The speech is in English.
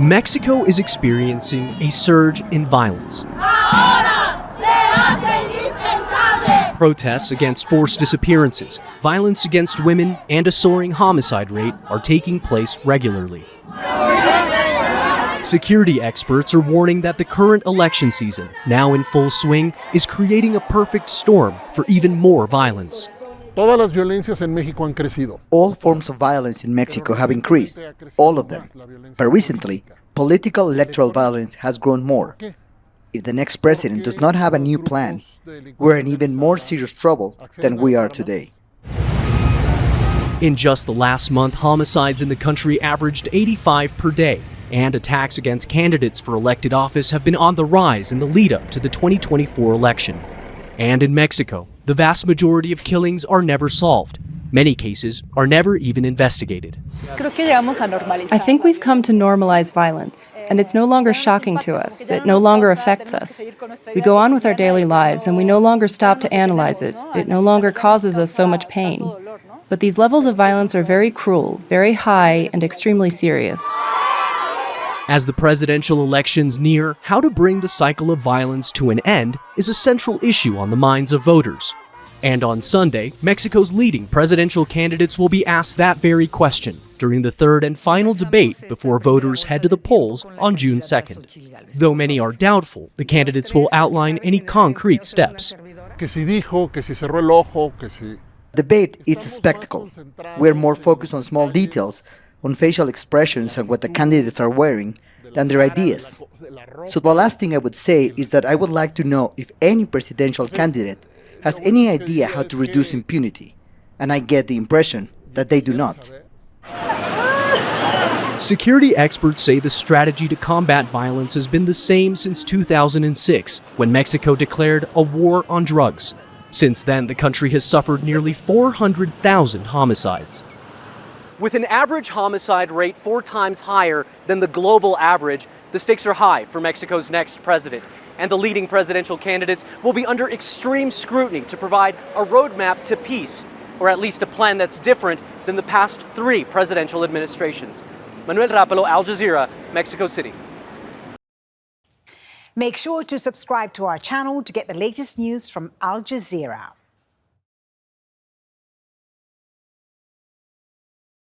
Mexico is experiencing a surge in violence. Protests against forced disappearances, violence against women, and a soaring homicide rate are taking place regularly. Security experts are warning that the current election season, now in full swing, is creating a perfect storm for even more violence. Todas las violencias en México han crecido. All forms of violence in Mexico have increased, all of them. But recently, political electoral violence has grown more. If the next president does not have a new plan, we're in even more serious trouble than we are today. In just the last month, homicides in the country averaged 85 per day, and attacks against candidates for elected office have been on the rise in the lead-up to the 2024 election. And in Mexico, the vast majority of killings are never solved. Many cases are never even investigated. I think we've come to normalize violence, and it's no longer shocking to us. It no longer affects us. We go on with our daily lives, and we no longer stop to analyze it. It no longer causes us so much pain. But these levels of violence are very cruel, very high, and extremely serious. As the presidential elections near, how to bring the cycle of violence to an end is a central issue on the minds of voters. And on Sunday, Mexico's leading presidential candidates will be asked that very question during the third and final debate before voters head to the polls on June 2nd. Though many are doubtful, the candidates will outline any concrete steps. Debate is a spectacle. We're more focused on small details, on facial expressions and what the candidates are wearing, than their ideas. So the last thing I would say is that I would like to know if any presidential candidate has any idea how to reduce impunity, and I get the impression that they do not. Security experts say the strategy to combat violence has been the same since 2006, when Mexico declared a war on drugs. Since then, the country has suffered nearly 400,000 homicides. With an average homicide rate 4 times higher than the global average, the stakes are high for Mexico's next president. And the leading presidential candidates will be under extreme scrutiny to provide a roadmap to peace, or at least a plan that's different than the past 3 presidential administrations. Manuel, Rappalo, Al Jazeera, Mexico City. Make sure to subscribe to our channel to get the latest news from Al Jazeera.